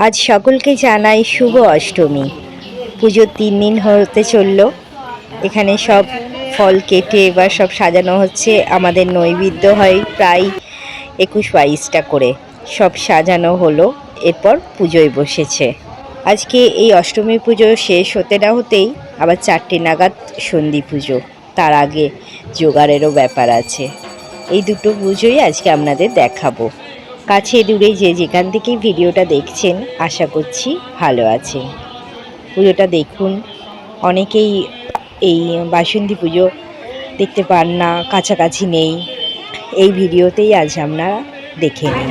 আজ সকলকে জানাই শুভ অষ্টমী। পুজোর 3 দিন হতে চলল। এখানে সব ফল কেটে এবার সব সাজানো হচ্ছে। আমাদের নৈবেদ্য হয় প্রায় 21-22টা করে, সব সাজানো হলো। এরপর পুজোয় বসেছে। আজকে এই অষ্টমী পুজো শেষ হতে না হতেই আবার 4টে নাগাদ সন্ধি পুজো। তার আগে জোগাড়েরও ব্যাপার আছে। এই দুটো পুজোই আজকে আপনাদের দেখাবো। কাছে দূরে যে যেখান থেকেই ভিডিওটা দেখছেন আশা করছি ভালো আছেন। পুজোটা দেখুন। অনেকেই এই বাসন্তী পুজো দেখতে পান না, কাছাকাছি নেই। এই ভিডিওতেই আজ আপনারা দেখে নিন।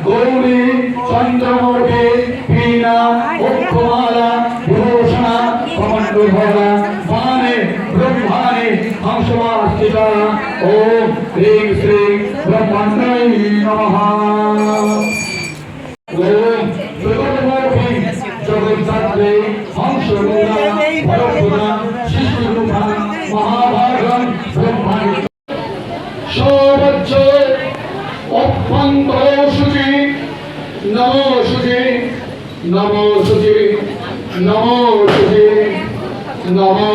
গৌরী চন্দ্রমুখী বীণা মুখমালা ভূষণা কমণ্ডলভরা বাণে ব্রহ্মাণে হংসমাস্থিতা ওম হ্রিং শ্রীং ব্রহ্মণ্যৈ নমঃ। ওম জগন্মুখী জগদ্ধাত্রী হংসরূপা ভরপুরা শিশুরূপা মহাভাগং ব্রহ্মাণি সবচ্চ অভ্যন্তরশুচি নমো শুচি নমো শুচি নমো শুচি নমো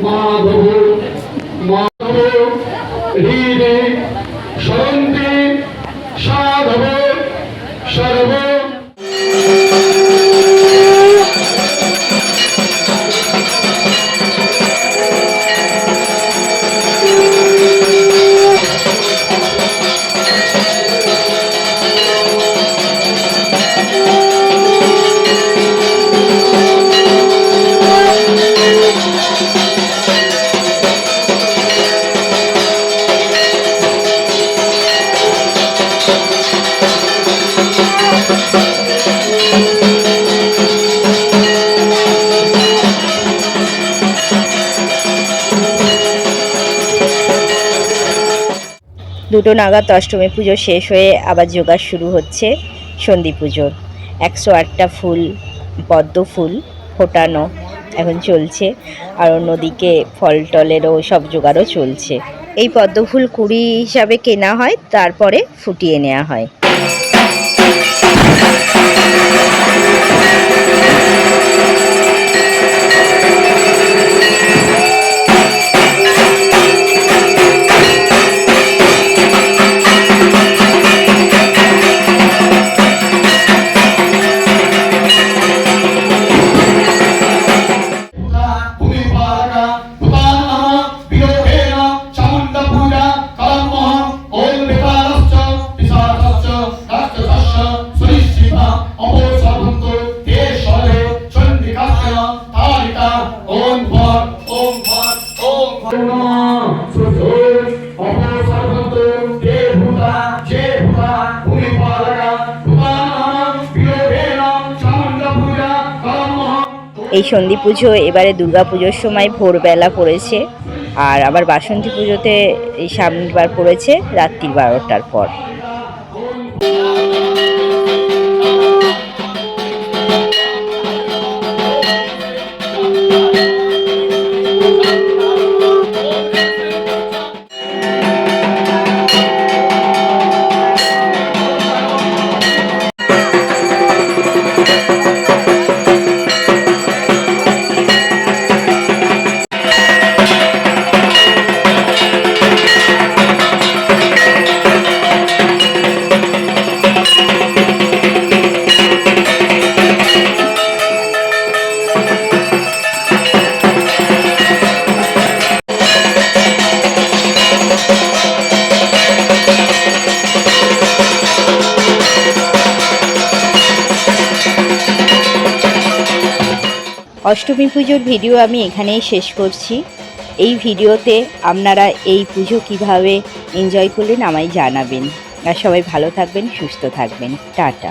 মাধব মাধব হৃদে সরন্তি সাধব সর্ব। দুটো নাগাদ অষ্টমী পুজো শেষ হয়ে আবার জোগাড় শুরু হচ্ছে সন্ধি পুজোর। 108টা ফুল, পদ্ম ফুল ফোটানো এখন চলছে। আর অন্যদিকে ফল টলেরও সব জোগাড়ও চলছে। এই পদ্ম ফুল কুড়ি হিসাবে কেনা হয়, তারপরে ফুটিয়ে নেওয়া হয়। এই সন্ধি পুজো এবারে দুর্গা পুজোর সময় ভোরবেলা পড়েছে, আর আবার বাসন্তী পুজোতে এই সামনেবার পড়েছে রাত্রি 12টার পর। অষ্টমী পুজোর ভিডিও আমি এখানেই শেষ করছি। এই ভিডিওতে আপনারা এই পুজো কিভাবে এনজয় করলেন আমায় জানাবেন। আর সবাই ভালো থাকবেন, সুস্থ থাকবেন। টাটা।